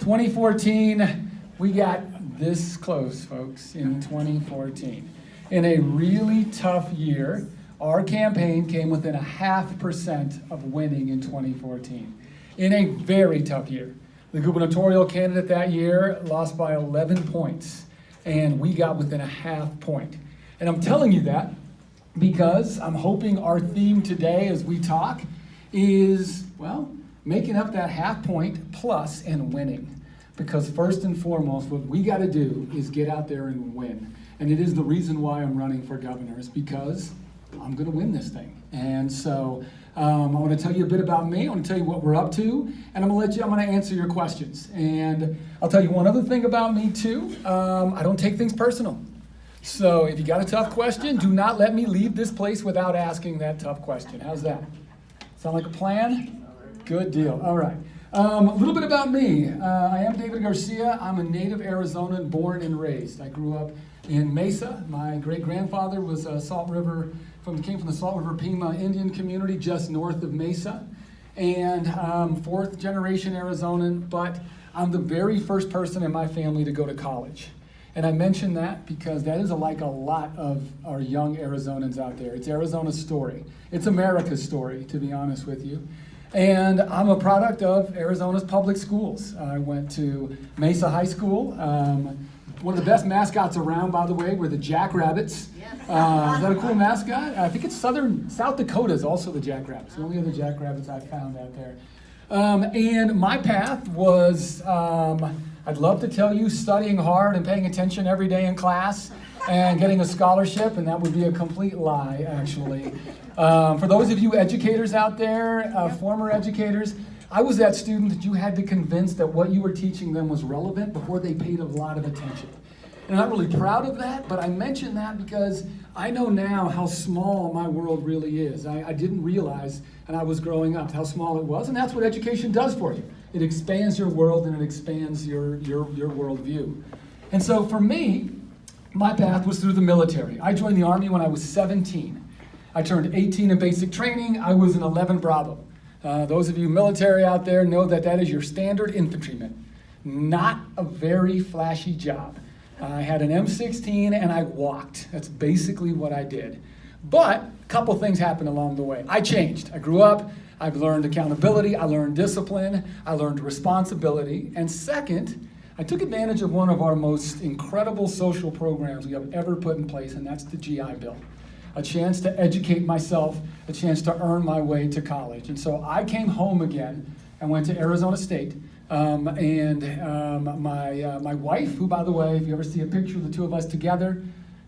2014, we got this close, folks, in 2014. In a really tough year, our campaign came within 0.5% of winning in 2014. In a very tough year. The gubernatorial candidate that year lost by 11 points, and we got within 0.5 point. And I'm telling you that because I'm hoping our theme today as we talk is, well, making up that 0.5 point plus and winning. Because first and foremost, what we got to do is get out there and win. And it is the reason why I'm running for governor, is because I'm going to win this thing. And so I want to tell you a bit about me. I want to tell you what we're up to, and I'm going to answer your questions. And I'll tell you one other thing about me too. I don't take things personal. So if you got a tough question, do not let me leave this place without asking that tough question. How's that? Sound like a plan? Good deal. All right. A little bit about me. I am David Garcia. I'm a native Arizonan, born and raised. I grew up in Mesa. My great-grandfather was came from the Salt River Pima Indian community just north of Mesa. And fourth generation Arizonan, but I'm the very first person in my family to go to college. And I mention that because that is like a lot of our young Arizonans out there. It's Arizona's story. It's America's story, to be honest with you. And I'm a product of Arizona's public schools. I went to Mesa High School. One of the best mascots around, by the way, were the Jackrabbits. Is that a cool mascot? I think it's South Dakota is also the Jackrabbits. The only other Jackrabbits I found out there. And my path was, I'd love to tell you, studying hard and paying attention every day in class and getting a scholarship, and that would be a complete lie, actually. For those of you educators out there, former educators, I was that student that you had to convince that what you were teaching them was relevant before they paid a lot of attention. And I'm not really proud of that, but I mention that because I know now how small my world really is. I didn't realize, and I was growing up, how small it was, and that's what education does for you. It expands your world and it expands your worldview. And so for me, my path was through the military. I joined the Army when I was 17. I turned 18 in basic training. I was an 11 Bravo. Those of you military out there know that that is your standard infantryman. Not a very flashy job. I had an M16 and I walked. That's basically what I did. But a couple things happened along the way. I changed. I grew up. I've learned accountability. I learned discipline. I learned responsibility. And second, I took advantage of one of our most incredible social programs we have ever put in place, and that's the GI Bill. A chance to educate myself, a chance to earn my way to college. And so I came home again and went to Arizona State. My wife, who, by the way, if you ever see a picture of the two of us together,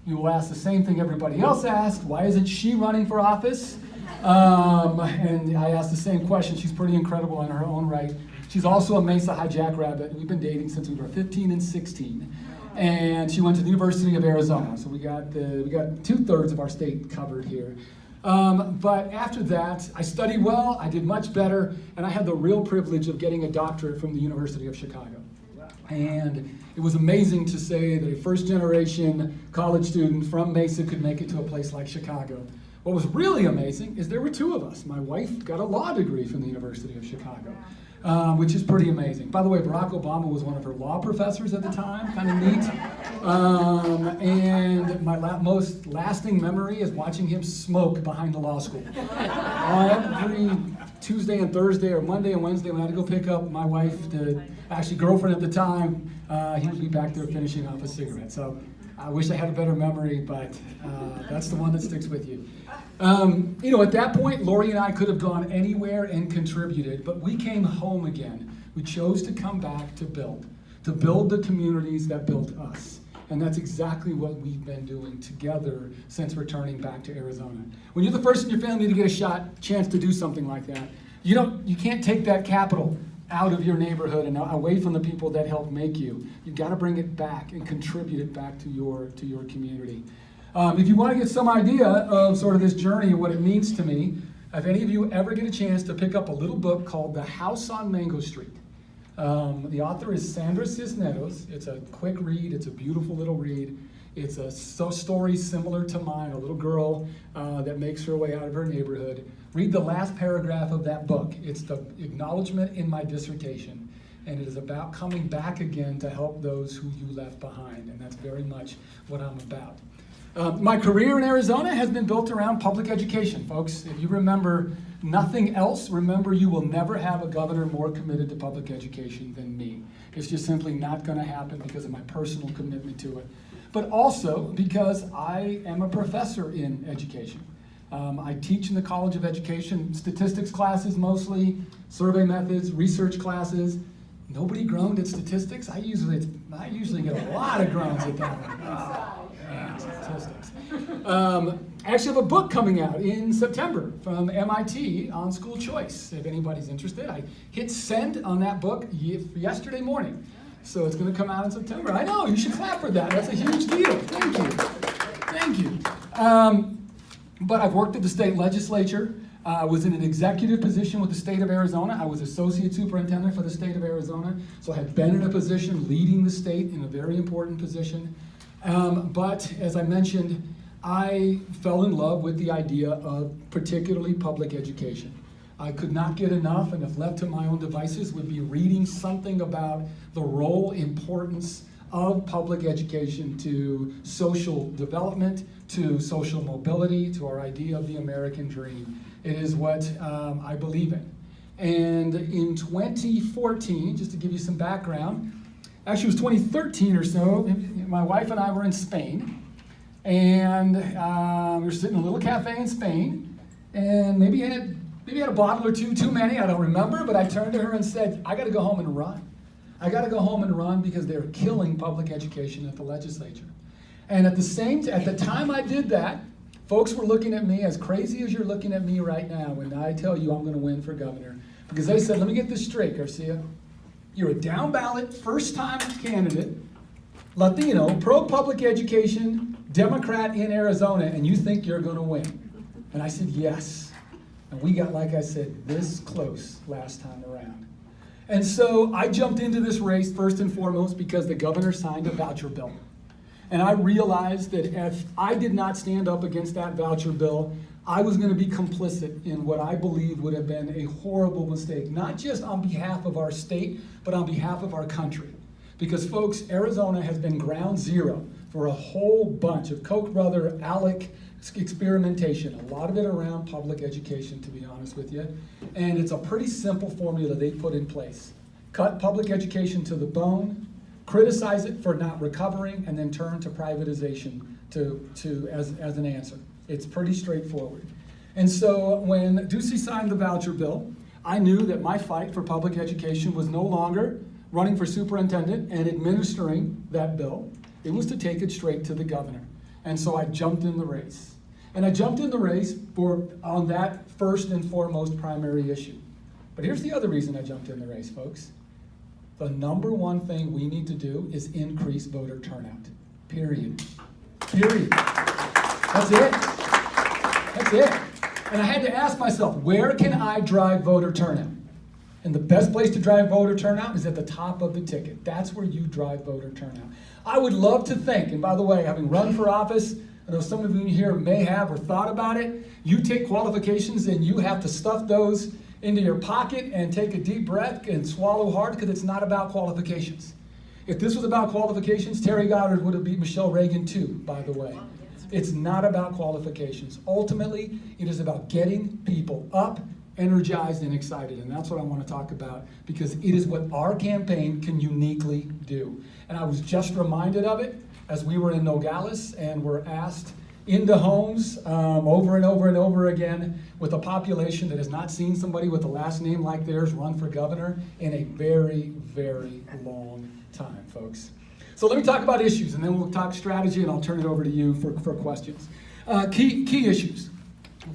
you will ask the same thing everybody else asked. Why isn't she running for office? And I asked the same question. She's pretty incredible in her own right. She's also a Mesa High Jackrabbit. We've been dating since we were 15 and 16. And she went to the University of Arizona. So we got 2/3 of our state covered here. But after that, I studied well, I did much better, and I had the real privilege of getting a doctorate from the University of Chicago. And it was amazing to say that a first-generation college student from Mesa could make it to a place like Chicago. What was really amazing is there were two of us. My wife got a law degree from the University of Chicago, which is pretty amazing. By the way, Barack Obama was one of her law professors at the time, kind of neat. And my most lasting memory is watching him smoke behind the law school. Every Tuesday and Thursday, or Monday and Wednesday, when I had to go pick up my wife, actually girlfriend at the time, he would be back there finishing off a cigarette. So I wish I had a better memory, but that's the one that sticks with you. At that point, Lori and I could have gone anywhere and contributed, but we came home again. We chose to come back to build the communities that built us. And that's exactly what we've been doing together since returning back to Arizona. When you're the first in your family to get a chance to do something like that, you can't take that capital out of your neighborhood and away from the people that helped make you. You've got to bring it back and contribute it back to your community. If you want to get some idea of sort of this journey and what it means to me, if any of you ever get a chance to pick up a little book called The House on Mango Street. The author is Sandra Cisneros. It's a quick read. It's a beautiful little read. It's a story similar to mine, a little girl that makes her way out of her neighborhood. Read the last paragraph of that book. It's the acknowledgement in my dissertation. and it is about coming back again to help those who you left behind, and that's very much what I'm about. My career in Arizona has been built around public education, folks. If you remember nothing else, remember you will never have a governor more committed to public education than me. It's just simply not going to happen because of my personal commitment to it, but also because I am a professor in education. I teach in the College of Education, statistics classes mostly, survey methods, research classes. Nobody groaned at statistics. I usually get a lot of groans at that one. Oh, man, statistics. I actually have a book coming out in September from MIT on school choice. If anybody's interested, I hit send on that book yesterday morning. So it's going to come out in September. I know, you should clap for that. That's a huge deal. Thank you. Thank you. But I've worked at the state legislature. I was in an executive position with the state of Arizona. I was associate superintendent for the state of Arizona. So I have been in a position leading the state in a very important position. But as I mentioned, I fell in love with the idea of particularly public education. I could not get enough, and if left to my own devices, would be reading something about the role, importance of public education to social development, to social mobility, to our idea of the American dream. It is what I believe in. And in 2014, just to give you some background, actually it was 2013 or so, my wife and I were in Spain, and we were sitting in a little cafe in Spain, and maybe had a bottle or two too many, I don't remember, but I turned to her and said, I gotta go home and run. I gotta go home and run because they're killing public education at the legislature. And at the time I did that, folks were looking at me as crazy as you're looking at me right now when I tell you I'm gonna win for governor. Because they said, let me get this straight, Garcia. You're a down ballot, first time candidate, Latino, pro-public education, Democrat in Arizona, and you think you're gonna win. And I said, yes. And we got, like I said, this close last time around. And so I jumped into this race first and foremost because the governor signed a voucher bill. And I realized that if I did not stand up against that voucher bill, I was going to be complicit in what I believe would have been a horrible mistake, not just on behalf of our state, but on behalf of our country. Because folks, Arizona has been ground zero for a whole bunch of Koch brother, ALEC experimentation, a lot of it around public education, to be honest with you. And it's a pretty simple formula they put in place. Cut public education to the bone, criticize it for not recovering, and then turn to privatization as an answer. It's pretty straightforward. And so when Ducey signed the voucher bill, I knew that my fight for public education was no longer running for superintendent and administering that bill. It was to take it straight to the governor. And so I jumped in the race. And I jumped in the race on that first and foremost primary issue. But here's the other reason I jumped in the race, folks. The number one thing we need to do is increase voter turnout. Period. Period. That's it. That's it. And I had to ask myself, where can I drive voter turnout? And the best place to drive voter turnout is at the top of the ticket. That's where you drive voter turnout. I would love to think, and by the way, having run for office, I know some of you here may have or thought about it, you take qualifications and you have to stuff those into your pocket and take a deep breath and swallow hard because it's not about qualifications. If this was about qualifications, Terry Goddard would have beat Michelle Reagan too, by the way. It's not about qualifications. Ultimately, it is about getting people up, energized, and excited. And that's what I want to talk about because it is what our campaign can uniquely do. And I was just reminded of it as we were in Nogales and were asked into homes over and over and over again with a population that has not seen somebody with a last name like theirs run for governor in a very, very long time, folks. So let me talk about issues, and then we'll talk strategy, and I'll turn it over to you for questions. Key issues.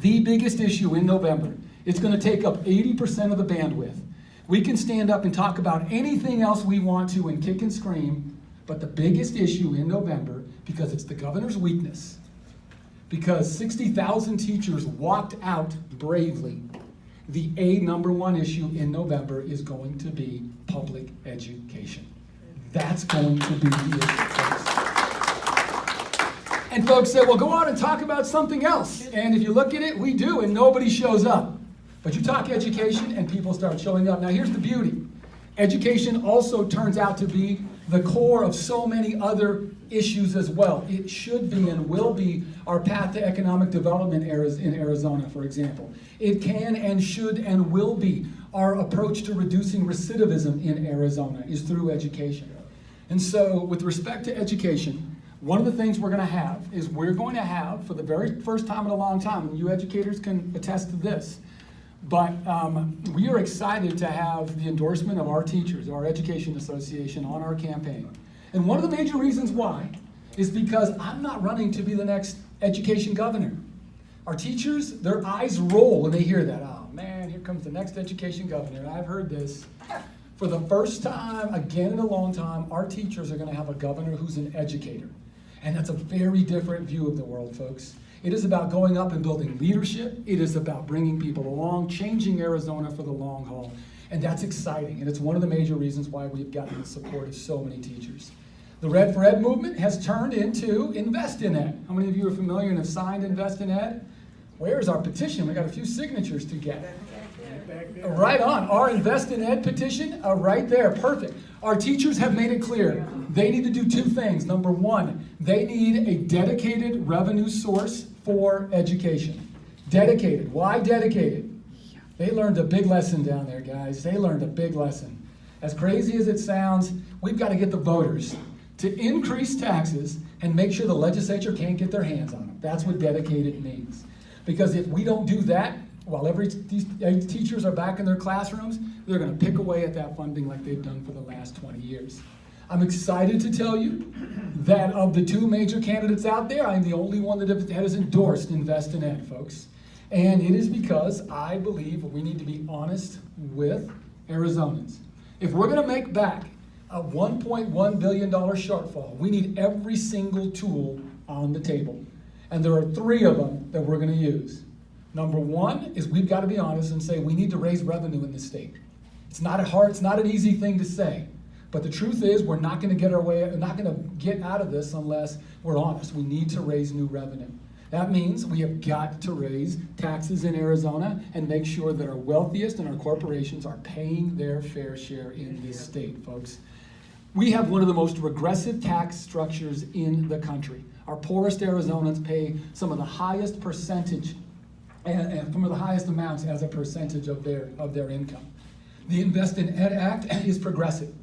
The biggest issue in November, it's going to take up 80% of the bandwidth. We can stand up and talk about anything else we want to and kick and scream, but the biggest issue in November, because it's the governor's weakness, because 60,000 teachers walked out bravely, the number one issue in November is going to be public education. That's going to be the issue, folks. And folks say, well, go out and talk about something else. And if you look at it, we do, and nobody shows up. But you talk education, and people start showing up. Now, here's the beauty. Education also turns out to be the core of so many other issues as well. It should be and will be our path to economic development in Arizona, for example. It can and should and will be our approach to reducing recidivism in Arizona is through education. And so with respect to education, one of the things we're going to have is we're going to have, for the very first time in a long time, and you educators can attest to this, but we are excited to have the endorsement of our teachers, our education association, on our campaign. And one of the major reasons why is because I'm not running to be the next education governor. Our teachers, their eyes roll when they hear that. Oh man, here comes the next education governor. I've heard this. For the first time, again in a long time, our teachers are going to have a governor who's an educator. And that's a very different view of the world, folks. It is about going up and building leadership. It is about bringing people along, changing Arizona for the long haul. And that's exciting. And it's one of the major reasons why we've gotten the support of so many teachers. The Red for Ed movement has turned into Invest in Ed. How many of you are familiar and have signed Invest in Ed? Where's our petition? We got a few signatures to get. Right on. Our Invest in Ed petition, right there. Perfect. Our teachers have made it clear they need to do two things. Number one, they need a dedicated revenue source for education. Dedicated. Why dedicated? They learned a big lesson down there, guys. They learned a big lesson. As crazy as it sounds, we've got to get the voters to increase taxes and make sure the legislature can't get their hands on them. That's what dedicated means. Because if we don't do that, while these teachers are back in their classrooms, they're going to pick away at that funding like they've done for the last 20 years. I'm excited to tell you that of the two major candidates out there, I'm the only one that has endorsed Invest in Ed, folks. And it is because I believe we need to be honest with Arizonans. If we're going to make back a $1.1 billion shortfall, we need every single tool on the table. And there are three of them that we're going to use. Number one is we've got to be honest and say we need to raise revenue in this state. It's not an easy thing to say. But the truth is we're not going to get out of this unless we're honest. We need to raise new revenue. That means we have got to raise taxes in Arizona and make sure that our wealthiest and our corporations are paying their fair share in this state, folks. We have one of the most regressive tax structures in the country. Our poorest Arizonans pay some of the highest percentage and some of the highest amounts as a percentage of their income. The Invest in Ed Act is progressive,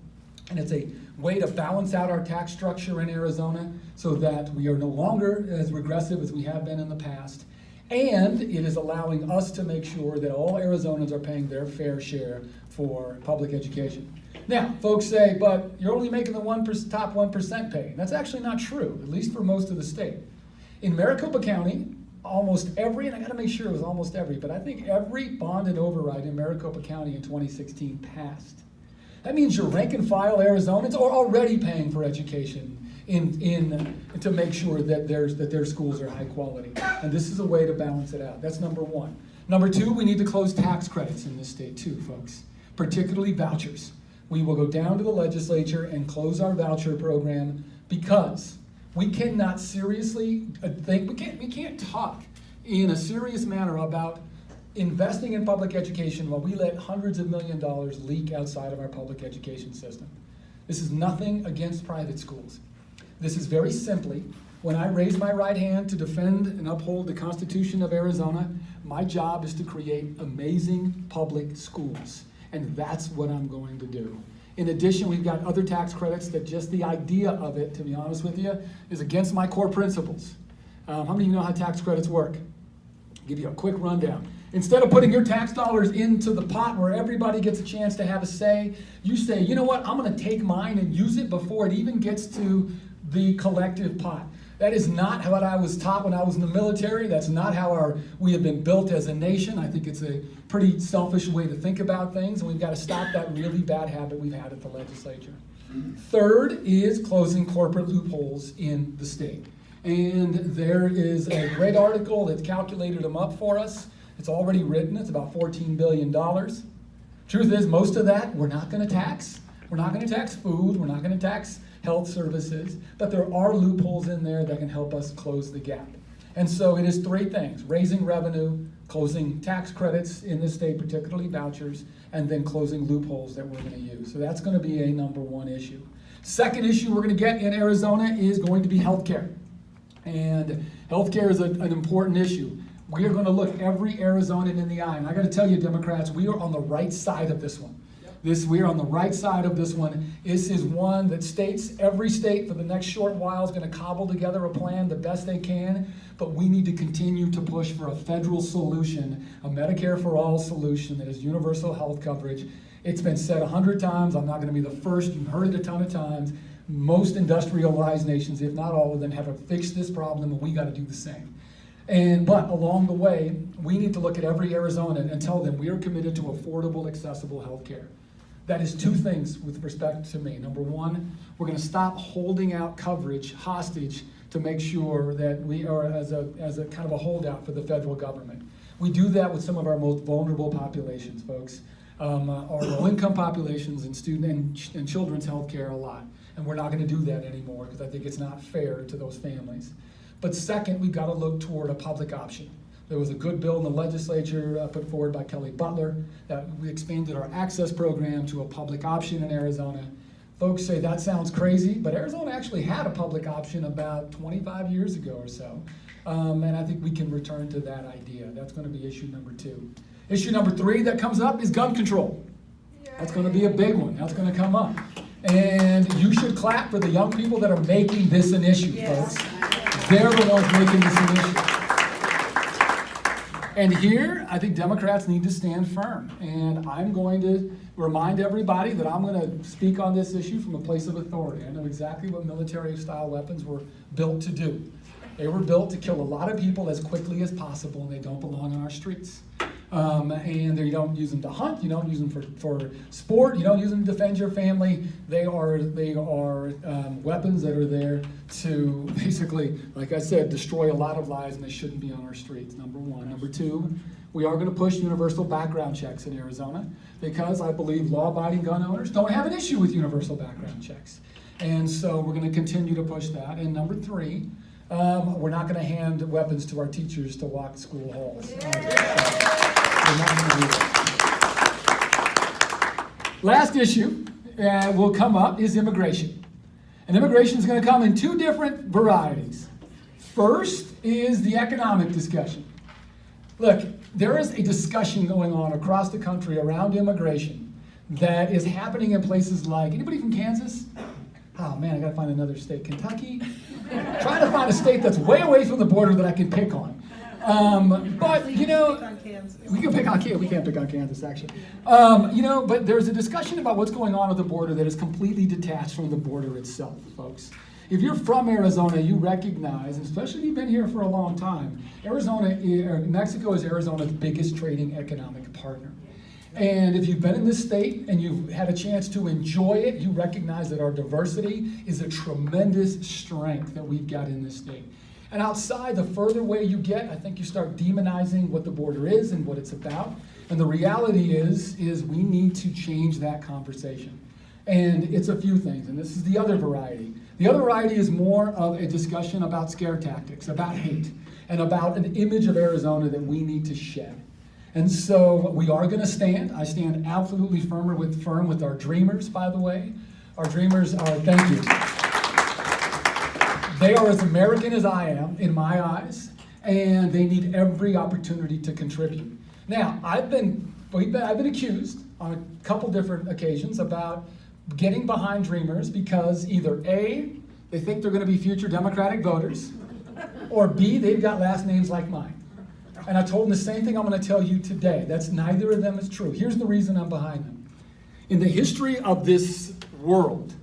and it's a way to balance out our tax structure in Arizona so that we are no longer as regressive as we have been in the past, and it is allowing us to make sure that all Arizonans are paying their fair share for public education. Now, folks say, but you're only making the top 1% pay. That's actually not true, at least for most of the state. In Maricopa County, almost every, and I got to make sure it was almost every, but I think every bonded override in Maricopa County in 2016 passed. That means your rank and file Arizonans are already paying for education to make sure that their schools are high quality. And this is a way to balance it out. That's number one. Number two, we need to close tax credits in this state too, folks, particularly vouchers. We will go down to the legislature and close our voucher program because we cannot seriously think, we can't talk in a serious manner about investing in public education while we let hundreds of millions of dollars leak outside of our public education system. This is nothing against private schools. This is very simply, when I raise my right hand to defend and uphold the Constitution of Arizona, my job is to create amazing public schools. And that's what I'm going to do. In addition, we've got other tax credits that just the idea of it, to be honest with you, is against my core principles. How many of you know how tax credits work? I'll give you a quick rundown. Instead of putting your tax dollars into the pot where everybody gets a chance to have a say, you say, you know what, I'm going to take mine and use it before it even gets to the collective pot. That is not what I was taught when I was in the military. That's not how we have been built as a nation. I think it's a pretty selfish way to think about things, and we've got to stop that really bad habit we've had at the legislature. Third is closing corporate loopholes in the state. And there is a great article that's calculated them up for us. It's already written. It's about $14 billion. Truth is, most of that we're not going to tax. We're not going to tax food. We're not going to tax health services, but there are loopholes in there that can help us close the gap. And so it is three things: raising revenue, closing tax credits in the state, particularly vouchers, and then closing loopholes that we're going to use. So that's going to be a number one issue. Second issue we're going to get in Arizona is going to be healthcare. And healthcare is an important issue. We are going to look every Arizonan in the eye. And I got to tell you, Democrats, we are on the right side of this one. We are on the right side of this one. This is one that every state for the next short while is going to cobble together a plan the best they can, but we need to continue to push for a federal solution, a Medicare for all solution that is universal health coverage. It's been said 100 times. I'm not going to be the first. You've heard it a ton of times. Most industrialized nations, if not all of them, have fixed this problem, and we got to do the same. But along the way, we need to look at every Arizonan and tell them we are committed to affordable, accessible health care. That is two things with respect to me. Number one, we're going to stop holding out coverage hostage to make sure that we are as a kind of a holdout for the federal government. We do that with some of our most vulnerable populations, folks. Our low-income populations and student and children's health care a lot. And we're not going to do that anymore because I think it's not fair to those families. But second, we've got to look toward a public option. There was a good bill in the legislature put forward by Kelly Butler that we expanded our access program to a public option in Arizona. Folks say that sounds crazy, but Arizona actually had a public option about 25 years ago or so. And I think we can return to that idea. That's going to be issue number two. Issue number three that comes up is gun control. That's going to be a big one. That's going to come up. And you should clap for the young people that are making this an issue, folks. They're the ones making this an issue. And here, I think Democrats need to stand firm. And I'm going to remind everybody that I'm going to speak on this issue from a place of authority. I know exactly what military-style weapons were built to do. They were built to kill a lot of people as quickly as possible, and they don't belong on our streets. And you don't use them to hunt, you don't use them for sport, you don't use them to defend your family. They are weapons that are there to basically, like I said, destroy a lot of lives, and they shouldn't be on our streets, number one. Number two, we are going to push universal background checks in Arizona because I believe law-abiding gun owners don't have an issue with universal background checks. And so we're going to continue to push that. And number three, we're not going to hand weapons to our teachers to walk school halls. We're not going to do that. Last issue will come up is immigration. And immigration is going to come in two different varieties. First is the economic discussion. Look, there is a discussion going on across the country around immigration that is happening in places like, anybody from Kansas? Oh man, I gotta find another state. Kentucky? Trying to find a state that's way away from the border that I can pick on. But you know, we can pick on Kansas. We can't pick on Kansas, actually. But there's a discussion about what's going on at the border that is completely detached from the border itself, folks. If you're from Arizona, you recognize, and especially if you've been here for a long time, Mexico is Arizona's biggest trading economic partner. And if you've been in this state and you've had a chance to enjoy it, you recognize that our diversity is a tremendous strength that we've got in this state. And outside, the further away you get, I think you start demonizing what the border is and what it's about. And the reality is we need to change that conversation. And it's a few things, and this is the other variety. The other variety is more of a discussion about scare tactics, about hate, and about an image of Arizona that we need to shed. And so we are going to stand. I stand absolutely firm with our dreamers, by the way. Our dreamers are, thank you. They are as American as I am, in my eyes, and they need every opportunity to contribute. Now, I've been accused on a couple different occasions about getting behind dreamers because either A, they think they're going to be future Democratic voters, or B, they've got last names like mine. And I told them the same thing I'm going to tell you today. That's neither of them is true. Here's the reason I'm behind them. In the history of this world,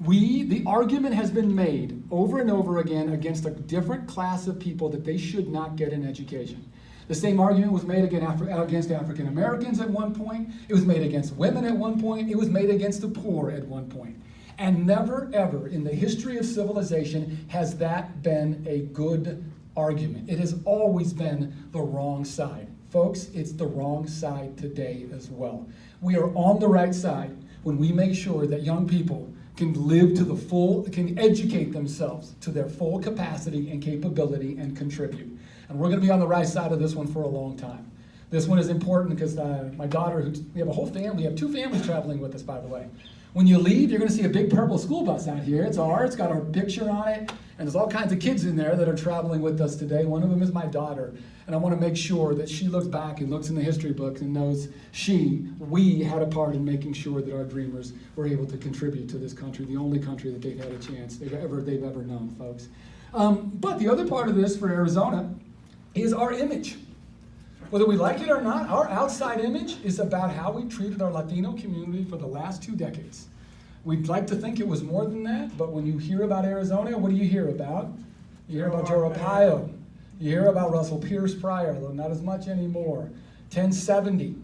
the argument has been made over and over again against a different class of people that they should not get an education. The same argument was made against African Americans at one point. It was made against women at one point. It was made against the poor at one point. And never, ever in the history of civilization has that been a good argument. It has always been the wrong side. Folks, it's the wrong side today as well. We are on the right side when we make sure that young people can live to the full, can educate themselves to their full capacity and capability and contribute. And we're going to be on the right side of this one for a long time. This one is important because my daughter, we have a whole family, we have 2 families traveling with us, by the way. When you leave, you're going to see a big purple school bus out here. It's ours, it's got our picture on it, and there's all kinds of kids in there that are traveling with us today. One of them is my daughter, and I want to make sure that she looks back and looks in the history books and knows we had a part in making sure that our dreamers were able to contribute to this country, the only country that they've had a chance they've ever known, folks. But the other part of this for Arizona is our image. Whether we like it or not, our outside image is about how we treated our Latino community for the last 2 decades. We'd like to think it was more than that, but when you hear about Arizona, what do you hear about? You hear about Joe Arpaio. You hear about Russell Pierce Pryor, though not as much anymore. 1070,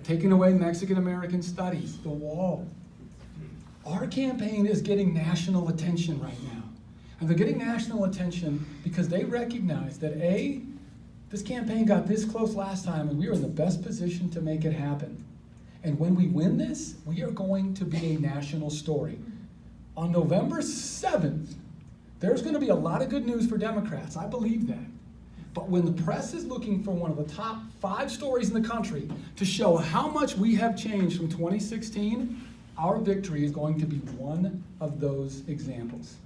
taking away Mexican-American studies, the wall. Our campaign is getting national attention right now. And they're getting national attention because they recognize that this campaign got this close last time, and we are in the best position to make it happen. And when we win this, we are going to be a national story. On November 7th, there's going to be a lot of good news for Democrats. I believe that. But when the press is looking for one of the top 5 stories in the country to show how much we have changed from 2016, our victory is going to be one of those examples.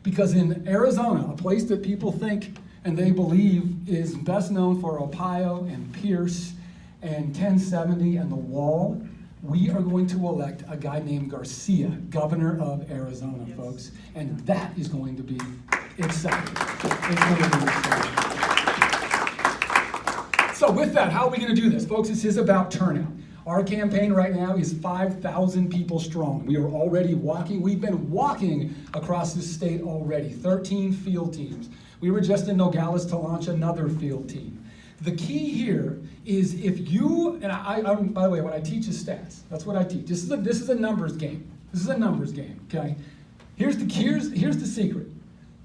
Because in Arizona, a place that people think and they believe is best known for Arpaio and Pierce and 1070 and the wall, we are going to elect a guy named Garcia, governor of Arizona, folks. And that is going to be exciting. It's going to be exciting. So with that, how are we going to do this? Folks, this is about turnout. Our campaign right now is 5,000 people strong. We are already walking. We've been walking across this state already, 13 field teams. We were just in Nogales to launch another field team. The key here is if you, and I'm by the way, when I teach is stats. That's what I teach. This is a numbers game. This is a numbers game, okay? Here's the secret.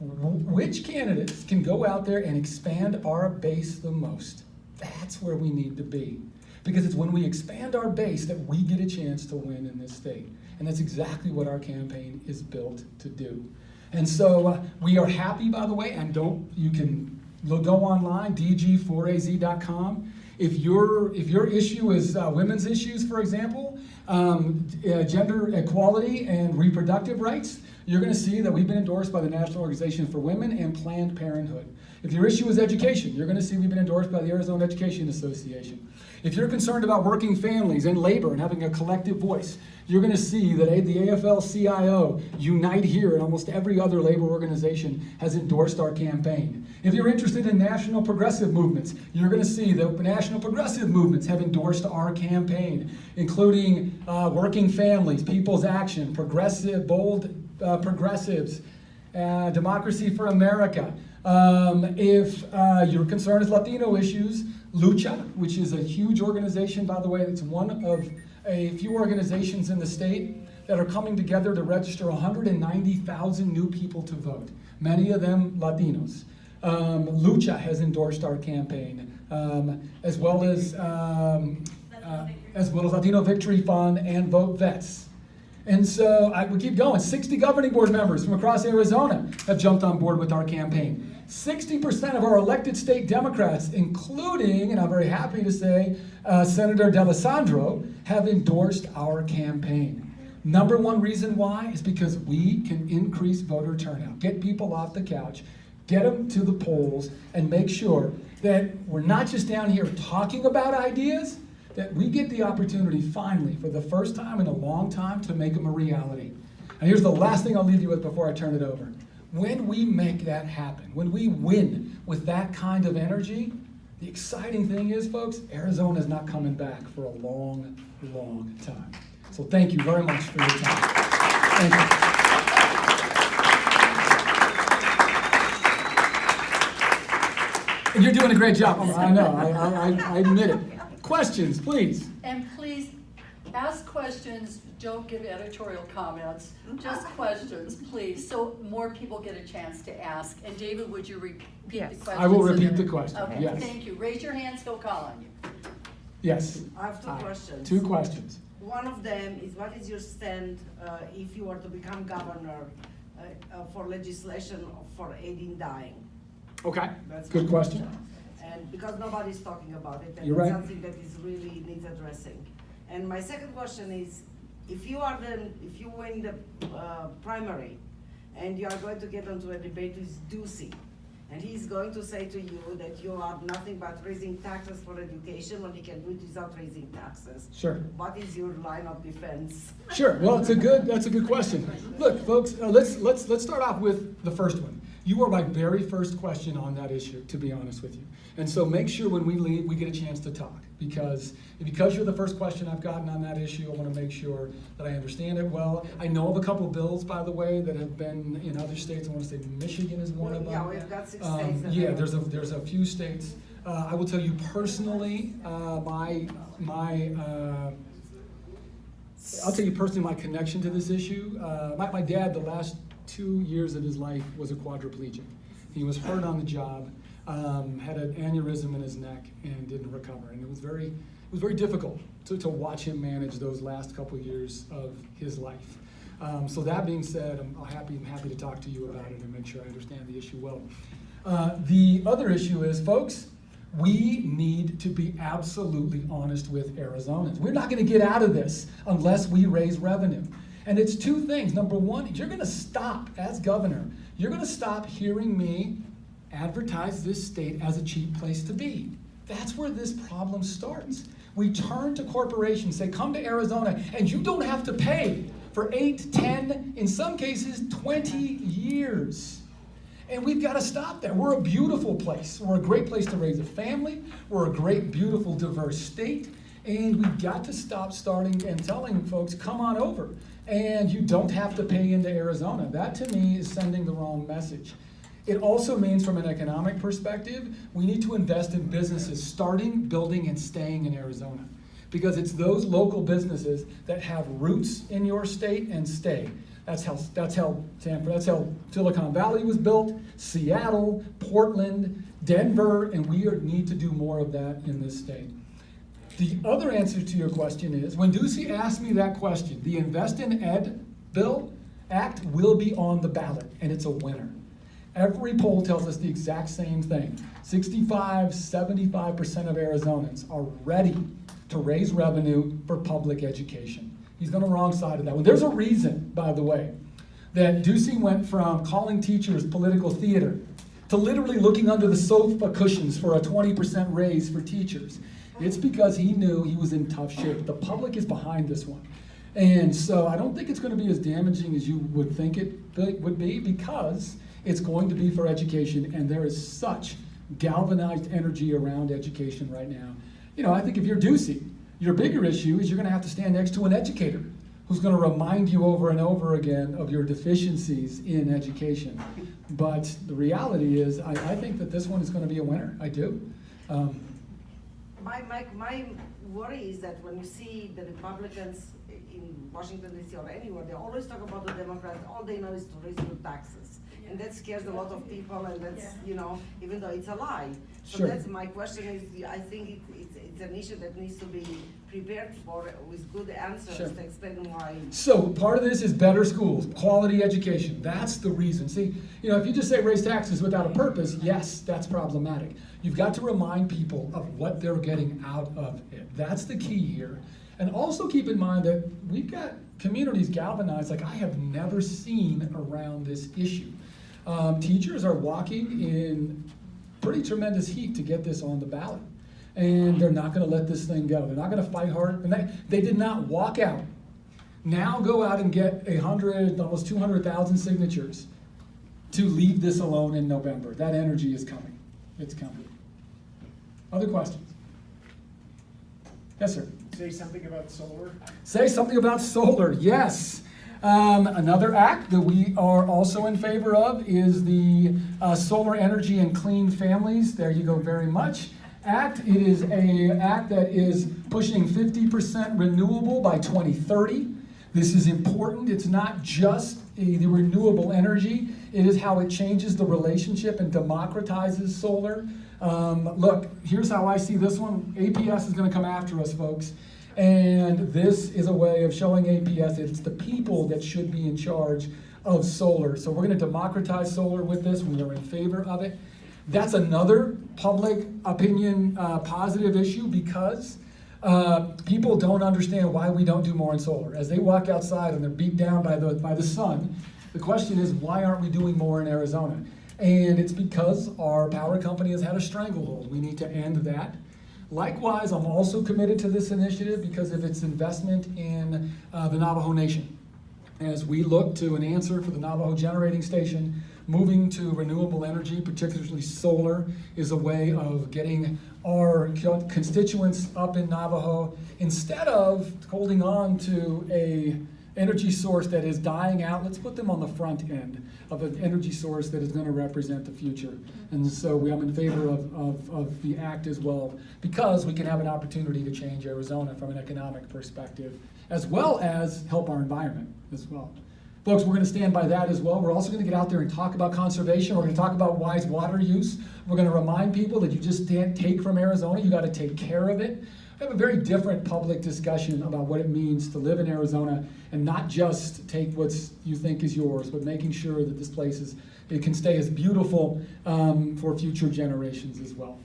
Which candidates can go out there and expand our base the most? That's where we need to be. Because it's when we expand our base that we get a chance to win in this state. And that's exactly what our campaign is built to do. And so we are happy, by the way, and you can go online, dg4az.com. If your issue is women's issues, for example, gender equality and reproductive rights, you're going to see that we've been endorsed by the National Organization for Women and Planned Parenthood. If your issue is education, you're going to see we've been endorsed by the Arizona Education Association. If you're concerned about working families and labor and having a collective voice, you're going to see that the AFL-CIO, Unite Here, and almost every other labor organization has endorsed our campaign. If you're interested in national progressive movements, you're going to see that national progressive movements have endorsed our campaign, including Working Families, People's Action, Bold Progressives, Democracy for America. If you're concerned with Latino issues, Lucha, which is a huge organization, by the way, it's one of a few organizations in the state that are coming together to register 190,000 new people to vote, many of them Latinos. Lucha has endorsed our campaign, as well as Latino Victory Fund and Vote Vets. And so we keep going. 60 governing board members from across Arizona have jumped on board with our campaign. 60% of our elected state Democrats, including, and I'm very happy to say, Senator D'Alessandro, have endorsed our campaign. Number one reason why is because we can increase voter turnout, get people off the couch, get them to the polls, and make sure that we're not just down here talking about ideas, that we get the opportunity finally, for the first time in a long time, to make them a reality. And here's the last thing I'll leave you with before I turn it over. When we make that happen, when we win with that kind of energy, the exciting thing is, folks, Arizona's not coming back for a long, long time. So thank you very much for your time. Thank you. And you're doing a great job. I know, I admit it. Questions, please. And please ask questions, don't give editorial comments, just questions, please, so more people get a chance to ask. And David, would you repeat the question? I will repeat the question, okay, yes. Thank you. Raise your hands, he'll call on you. Yes. I have 2 questions. 2 questions. One of them is, what is your stand if you were to become governor for legislation for aiding dying? Okay, That's good one question. And because nobody's talking about it, and You're it's right. something that is really needs addressing. And my second question is, if you win the primary, and you are going to get onto a debate with Ducey, and he's going to say to you that you are nothing but raising taxes for education when he can do it without raising taxes. Sure. What is your line of defense? Sure. Well, that's a good question. Look, folks, let's start off with the first one. You are my very first question on that issue, to be honest with you. And so make sure when we leave, we get a chance to talk, because you're the first question I've gotten on that issue. I want to make sure that I understand it well. I know of a couple of bills, by the way, that have been in other states. I want to say Michigan is one of them. Yeah, we've got 6 states. That Yeah, have- there's a few states. I will tell you personally, I'll tell you personally my connection to this issue. My dad, the last 2 years of his life, was a quadriplegic. He was hurt on the job, had an aneurysm in his neck, and didn't recover. And it was very difficult to watch him manage those last couple years of his life. So that being said, I'm happy to talk to you about it and make sure I understand the issue well. The other issue is, folks, we need to be absolutely honest with Arizonans. We're not going to get out of this unless we raise revenue. And it's two things. Number one, you're going to stop, as governor, you're going to stop hearing me advertise this state as a cheap place to be. That's where this problem starts. We turn to corporations, say, come to Arizona, and you don't have to pay for 8, 10, in some cases, 20 years. And we've got to stop that. We're a beautiful place. We're a great place to raise a family. We're a great, beautiful, diverse state. And we've got to stop starting and telling folks, come on over. And you don't have to pay into Arizona. That, to me, is sending the wrong message. It also means, from an economic perspective, we need to invest in businesses starting, building, and staying in Arizona. Because it's those local businesses that have roots in your state and stay. That's how Silicon Valley was built, Seattle, Portland, Denver, and we need to do more of that in this state. The other answer to your question is, when Ducey asked me that question, the Invest in Ed Act will be on the ballot, and it's a winner. Every poll tells us the exact same thing. 75% of Arizonans are ready to raise revenue for public education. He's on the wrong side of that one. There's a reason, by the way, that Ducey went from calling teachers political theater to literally looking under the sofa cushions for a 20% raise for teachers. It's because he knew he was in tough shape. The public is behind this one. And so I don't think it's going to be as damaging as you would think it would be, because it's going to be for education, and there is such galvanized energy around education right now. You know, I think if you're Ducey, your bigger issue is you're going to have to stand next to an educator who's going to remind you over and over again of your deficiencies in education. But the reality is, I think that this one is going to be a winner. I do. My worry is that when you see the Republicans in Washington, D.C. or anywhere, they always talk about the Democrats. All they know is to raise your taxes. And that scares a lot of people, and that's, even though it's a lie. So Sure. that's my question is, I think it's an issue that needs to be prepared for with good answers Sure. to explain why. So part of this is better schools, quality education. That's the reason. See, if you just say raise taxes without a purpose, yes, that's problematic. You've got to remind people of what they're getting out of it. That's the key here. And also keep in mind that we've got communities galvanized like I have never seen around this issue. Teachers are walking in pretty tremendous heat to get this on the ballot. And they're not going to let this thing go. They're not going to fight hard. And they did not walk out. Now go out and get almost 200,000 signatures to leave this alone in November. That energy is coming. It's coming. Other questions? Yes, sir. Say something about solar. Say something about solar, yes. Another act that we are also in favor of is the Solar Energy and Clean Families, there you go very much, act. It is an act that is pushing 50% renewable by 2030. This is important. It's not just the renewable energy. It is how it changes the relationship and democratizes solar. Look, here's how I see this one. APS is going to come after us, folks. And this is a way of showing APS that it's the people that should be in charge of solar. So we're going to democratize solar with this. We are in favor of it. That's another public opinion positive issue because people don't understand why we don't do more in solar. As they walk outside and they're beat down by the sun, the question is, why aren't we doing more in Arizona? And it's because our power company has had a stranglehold. We need to end that. Likewise, I'm also committed to this initiative because of its investment in the Navajo Nation. As we look to an answer for the Navajo generating station, moving to renewable energy, particularly solar, is a way of getting our constituents up in Navajo instead of holding on to a energy source that is dying out. Let's put them on the front end of an energy source that is going to represent the future. And so I'm in favor of the act as well, because we can have an opportunity to change Arizona from an economic perspective, as well as help our environment as well. Folks, we're going to stand by that as well. We're also going to get out there and talk about conservation. We're going to talk about wise water use. We're going to remind people that you just can't take from Arizona. You got to take care of it. We have a very different public discussion about what it means to live in Arizona and not just take what you think is yours, but making sure that this place it can stay as beautiful for future generations as well.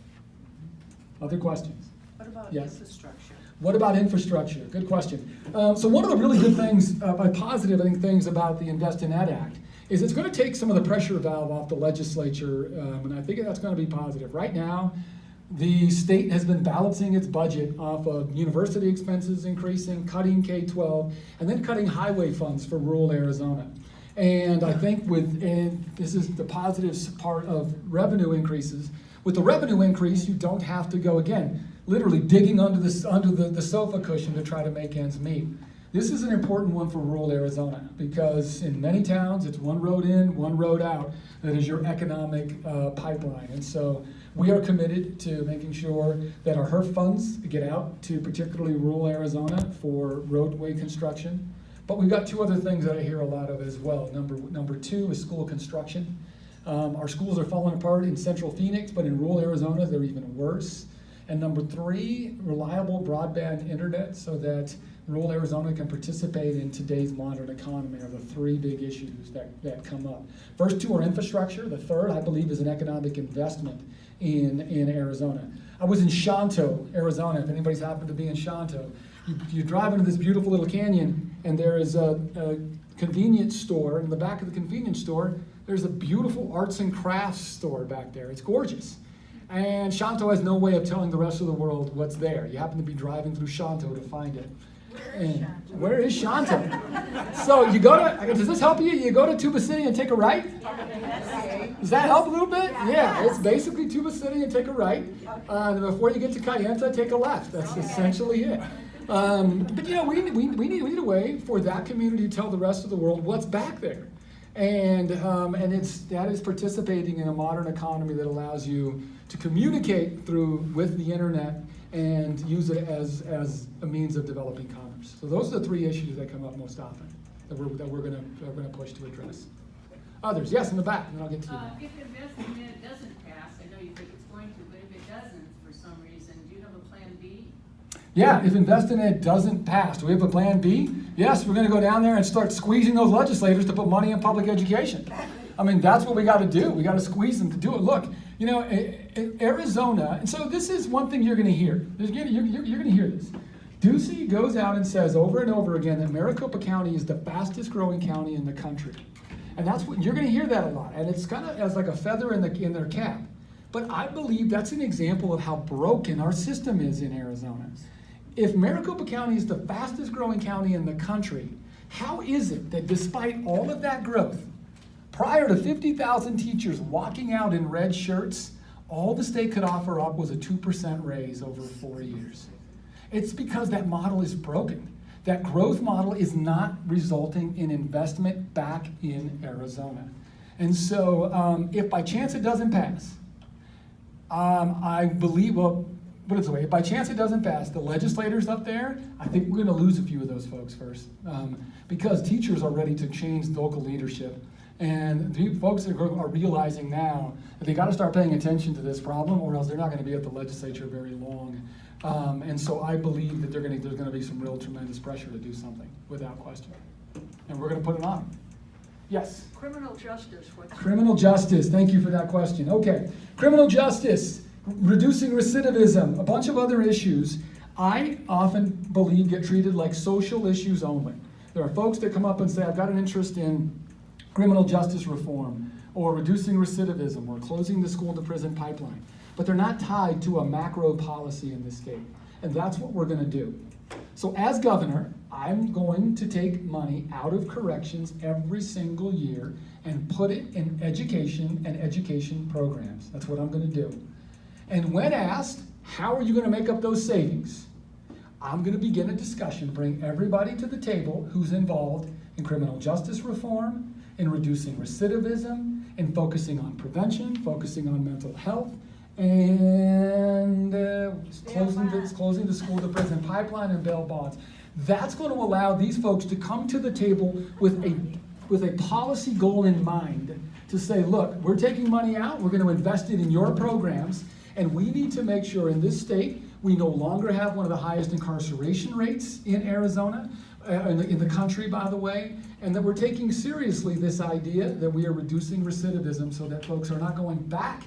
Other questions? What about Yes. infrastructure? What about infrastructure? Good question. So one of the really good things, positive things about the Invest in Ed Act is it's going to take some of the pressure valve off the legislature, and I think that's going to be positive. Right now, the state has been balancing its budget off of university expenses increasing, cutting K-12, and then cutting highway funds for rural Arizona. And I think this is the positive part of revenue increases. With the revenue increase, you don't have to go, again, literally digging under the sofa cushion to try to make ends meet. This is an important one for rural Arizona because in many towns, it's one road in, one road out that is your economic pipeline. And so we are committed to making sure that our HERF funds get out to particularly rural Arizona for roadway construction. But we've got two other things that I hear a lot of as well. Number two is school construction. Our schools are falling apart in central Phoenix, but in rural Arizona, they're even worse. And number three, reliable broadband internet so that rural Arizona can participate in today's modern economy are the three big issues that come up. First two are infrastructure. The third, I believe, is an economic investment in Arizona. I was in Shanto, Arizona. If anybody's happened to be in Shanto, you drive into this beautiful little canyon, and there is a convenience store. In the back of the convenience store, there's a beautiful arts and crafts store back there. It's gorgeous. And Shanto has no way of telling the rest of the world what's there. You happen to be driving through Shanto to find it. Where is Shanto? So you go to, does this help you? You go to Tuba City and take a right? Does that help a little bit? Yeah, it's basically Tuba City and take a right. Before you get to Kayenta, take a left. That's essentially it. But you know, we need a way for that community to tell the rest of the world what's back there. And that is participating in a modern economy that allows you to communicate with the internet and use it as a means of developing commerce. So those are the three issues that come up most often that we're going to push to address. Others, yes, in the back, and then I'll get to you. If Invest in Ed doesn't pass, I know you think it's going to, but if it doesn't for some reason, do you have a plan B? Yeah, if Invest in Ed doesn't pass, do we have a plan B? Yes, we're going to go down there and start squeezing those legislators to put money in public education. I mean, that's what we got to do. We got to squeeze them to do it. Look, you know, Arizona, and so this is one thing you're going to hear. You're going to hear this. Ducey goes out and says over and over again that Maricopa County is the fastest growing county in the country. And that's what you're going to hear that a lot. And it's kind of as like a feather in their cap. But I believe that's an example of how broken our system is in Arizona. If Maricopa County is the fastest growing county in the country, how is it that despite all of that growth, prior to 50,000 teachers walking out in red shirts, all the state could offer up was a 2% raise over 4 years? It's because that model is broken. That growth model is not resulting in investment back in Arizona. And so if by chance it doesn't pass, I believe, well, put it this way, if by chance it doesn't pass, the legislators up there, I think we're gonna lose a few of those folks first. Because teachers are ready to change local leadership. And the folks are realizing now that they gotta start paying attention to this problem or else they're not gonna be at the legislature very long And so I believe that there's gonna be some real tremendous pressure to do something, without question. And we're gonna put it on them. Yes? Criminal justice, what's? Criminal justice, thank you for that question. Okay, criminal justice, reducing recidivism, a bunch of other issues I often believe get treated like social issues only. There are folks that come up and say, I've got an interest in criminal justice reform, or reducing recidivism, or closing the school to prison pipeline, but they're not tied to a macro policy in this state. And that's what we're gonna do. So as governor, I'm going to take money out of corrections every single year and put it in education and education programs. That's what I'm gonna do. And when asked, how are you gonna make up those savings? I'm gonna begin a discussion, bring everybody to the table who's involved in criminal justice reform, in reducing recidivism, in focusing on prevention, focusing on mental health, and closing the school to prison pipeline and bail bonds. That's going to allow these folks to come to the table with a policy goal in mind to say, look, we're taking money out, we're going to invest it in your programs, and we need to make sure in this state we no longer have one of the highest incarceration rates in Arizona, in the country, by the way, and that we're taking seriously this idea that we are reducing recidivism so that folks are not going back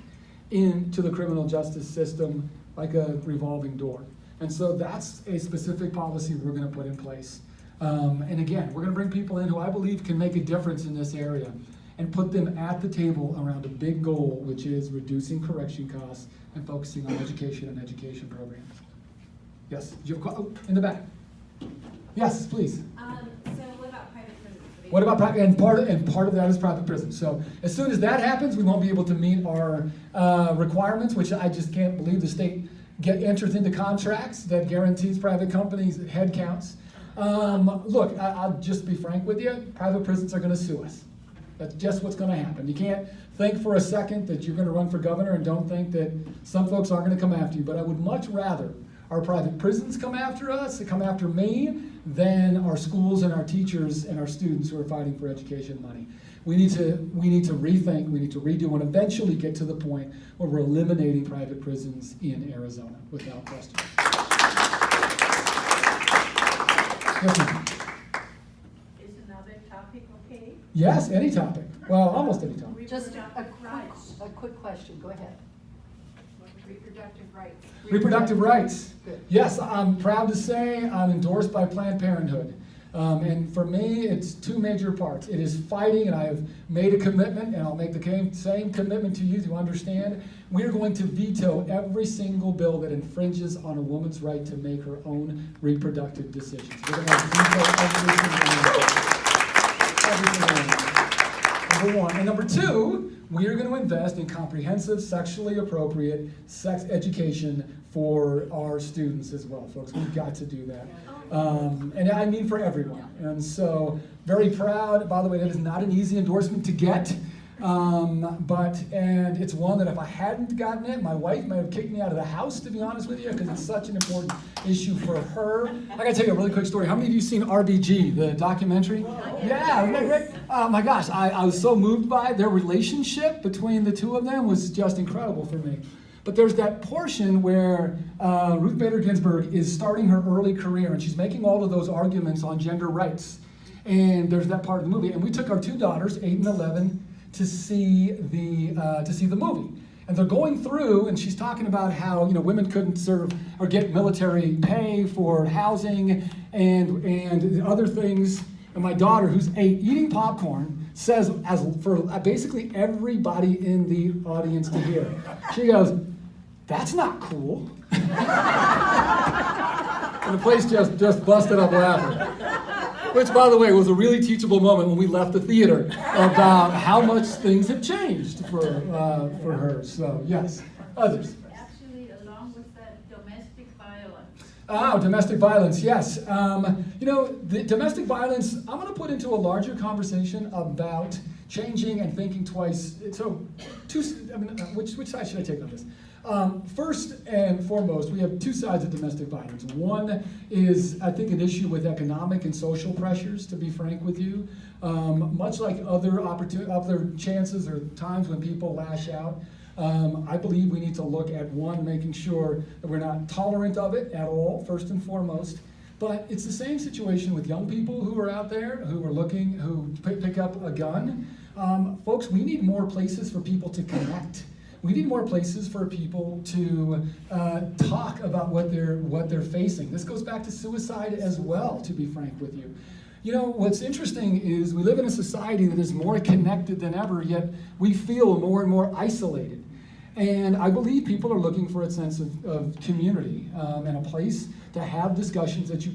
into the criminal justice system like a revolving door. And so that's a specific policy we're gonna put in place. And again, we're gonna bring people in who I believe can make a difference in this area and put them at the table around a big goal, which is reducing correction costs and focusing on education and education programs. Yes, do you have in the back? Yes, please. So what about private prisons? What about private, and part of that is private prisons. So as soon as that happens, we won't be able to meet our requirements, which I just can't believe the state enters into contracts that guarantees private companies head counts. Look, I'll just be frank with you, private prisons are gonna sue us. That's just what's gonna happen. You can't think for a second that you're gonna run for governor and don't think that some folks aren't gonna come after you, but I would much rather our private prisons come after us, come after me, than our schools and our teachers and our students who are fighting for education money. We need to rethink, we need to redo, and eventually get to the point where we're eliminating private prisons in Arizona, without question. Yes, ma'am. Is another topic okay? Yes, any topic. Well, almost any topic. Just a Reproductive rights. quick question, go ahead. Reproductive rights. Reproductive rights. Good. Yes, I'm proud to say I'm endorsed by Planned Parenthood. And for me, it's two major parts. It is fighting, and I have made a commitment, and I'll make the same commitment to you to understand. We are going to veto every single bill that infringes on a woman's right to make her own reproductive decisions. We're going to veto every single one. Number one. And number two, we are going to invest in comprehensive, sexually appropriate sex education for our students as well, folks. We've got to do that. And I mean for everyone. And so, very proud. By the way, that is not an easy endorsement to get. And it's one that if I hadn't gotten it, my wife might have kicked me out of the house, to be honest with you, because it's such an important issue for her. I gotta tell you a really quick story. How many of you seen RBG, the documentary? Yeah, isn't that great? Oh my gosh, I was so moved by it. Their relationship between the two of them was just incredible for me. But there's that portion where Ruth Bader Ginsburg is starting her early career, and she's making all of those arguments on gender rights. And there's that part of the movie. And we took our two daughters, 8 and 11, to see the movie. And they're going through, and she's talking about how women couldn't serve or get military pay for housing and other things. And my daughter, who's 8, eating popcorn, says, as for basically everybody in the audience to hear, she goes, "That's not cool." And the place just busted up laughing. Which, by the way, was a really teachable moment when we left the theater about how much things have changed for her. So, yes. Others? Actually, along with that, domestic violence. Oh, domestic violence, yes. The domestic violence, I'm going to put into a larger conversation about changing and thinking twice. So, which side should I take on this? First and foremost, we have two sides of domestic violence. One is, I think, an issue with economic and social pressures, to be frank with you. Much like other chances or times when people lash out, I believe we need to look at one, making sure that we're not tolerant of it at all, first and foremost. But it's the same situation with young people who are out there, who are looking, who pick up a gun. Folks, we need more places for people to connect. We need more places for people to talk about what they're facing. This goes back to suicide as well, to be frank with you. You know, what's interesting is we live in a society that is more connected than ever, yet we feel more and more isolated. And I believe people are looking for a sense of community and a place to have discussions that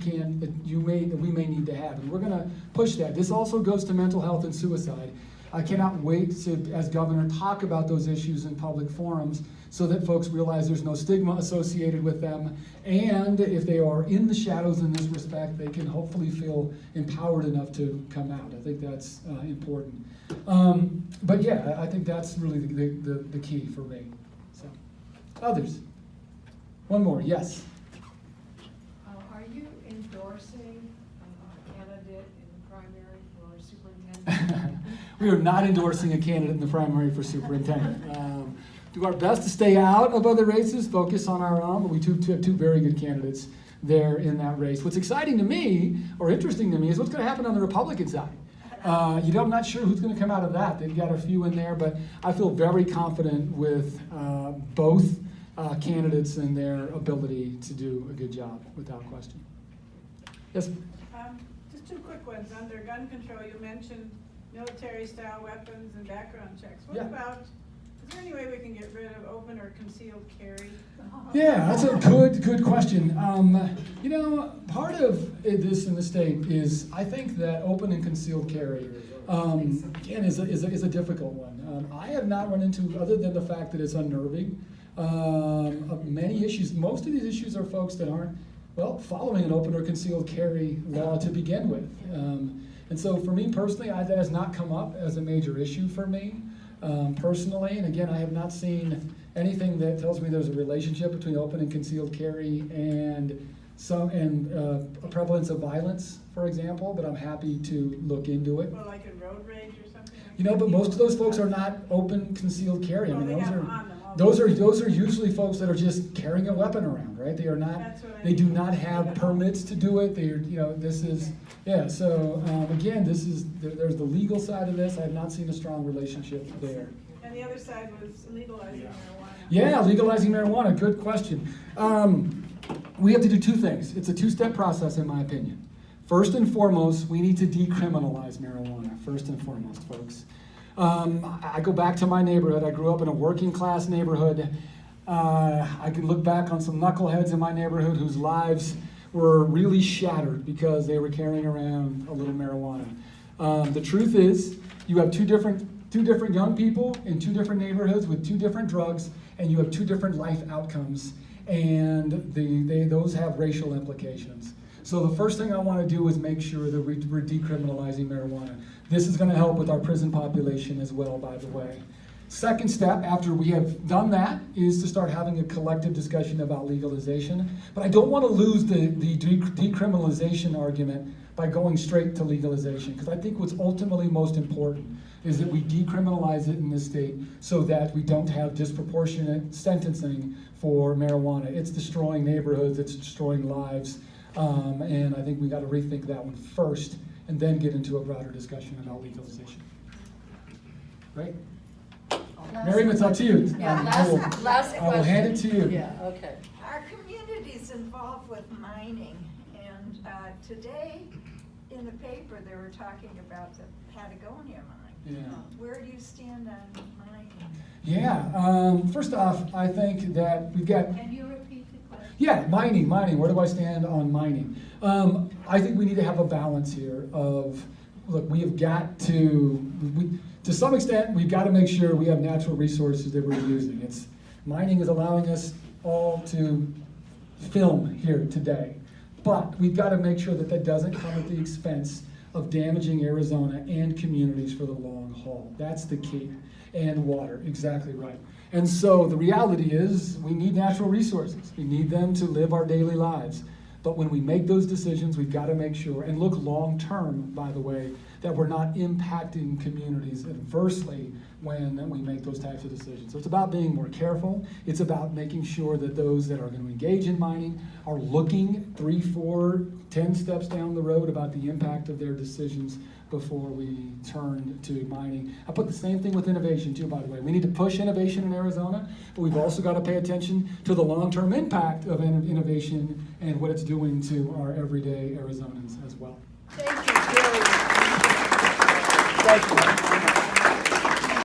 we may need to have. And we're going to push that. This also goes to mental health and suicide. I cannot wait to, as governor, talk about those issues in public forums so that folks realize there's no stigma associated with them. And if they are in the shadows in this respect, they can hopefully feel empowered enough to come out. I think that's important. But yeah, I think that's really the key for me. So, others? One more, yes. Are you endorsing a candidate in the primary for superintendent? We are not endorsing a candidate in the primary for superintendent. Do our best to stay out of other races, focus on our own, but we have two very good candidates there in that race. What's exciting to me, or interesting to me, is what's going to happen on the Republican side. I'm not sure who's going to come out of that. They've got a few in there, but I feel very confident with both candidates and their ability to do a good job, without question. Yes? Just two quick ones. Under gun control, you mentioned military-style weapons and background checks. What Yeah. about, is there any way we can get rid of open or concealed carry? Yeah, that's a good question. Part of this in the state is, I think that open and concealed carry, again, is a difficult one. I have not run into, other than the fact that it's unnerving, many issues. Most of these issues are folks that aren't, following an open or concealed carry law to begin with. And so for me personally, that has not come up as a major issue for me personally. And again, I have not seen anything that tells me there's a relationship between open and concealed carry and a prevalence of violence, for example, but I'm happy to look into it. Well, like a road rage or something? But most of those folks are not open concealed carry. I Well, mean, they have them on them all those the are usually folks that are just carrying a weapon around, right? They are not. That's what I They do mean. not have permits to do it. This is. So again, there's the legal side of this. I have not seen a strong relationship there. And the other side was legalizing marijuana. Yeah, legalizing marijuana. Good question. We have to do two things. It's a two-step process, in my opinion. First and foremost, we need to decriminalize marijuana. First and foremost, folks. I go back to my neighborhood. I grew up in a working class neighborhood. I can look back on some knuckleheads in my neighborhood whose lives were really shattered because they were carrying around a little marijuana. The truth is, you have two different young people in two different neighborhoods with two different drugs, and you have two different life outcomes, and those have racial implications. So the first thing I want to do is make sure that we're decriminalizing marijuana. This is going to help with our prison population as well, by the way. Second step, after we have done that, is to start having a collective discussion about legalization. But I don't want to lose the decriminalization argument by going straight to legalization, because I think what's ultimately most important is that we decriminalize it in this state so that we don't have disproportionate sentencing for marijuana. It's destroying neighborhoods, it's destroying lives, and I think we got to rethink that one first and then get into a broader discussion about legalization. Right? Miriam, it's up to you. Yeah, last question. I will hand it to you. Yeah, okay. Our community's involved with mining, and today in the paper, they were talking about the Patagonia mine. Yeah. Where do you stand on mining? Yeah, first off, I think that we've got, Can you repeat the question? yeah, mining, where do I stand on mining? I think we need to have a balance here of, look, we have got to some extent, we've got to make sure we have natural resources that we're using. Mining is allowing us all to film here today, but we've got to make sure that that doesn't come at the expense of damaging Arizona and communities for the long haul. That's the key. And water, exactly right. And so the reality is we need natural resources. We need them to live our daily lives. But when we make those decisions, we've got to make sure, and look long term, by the way, that we're not impacting communities adversely when we make those types of decisions. So it's about being more careful. It's about making sure that those that are going to engage in mining are looking 3, 4, 10 steps down the road about the impact of their decisions before we turn to mining. I put the same thing with innovation too, by the way. We need to push innovation in Arizona, but we've also got to pay attention to the long-term impact of innovation and what it's doing to our everyday Arizonans as well. Thank you, Gary. Thank you.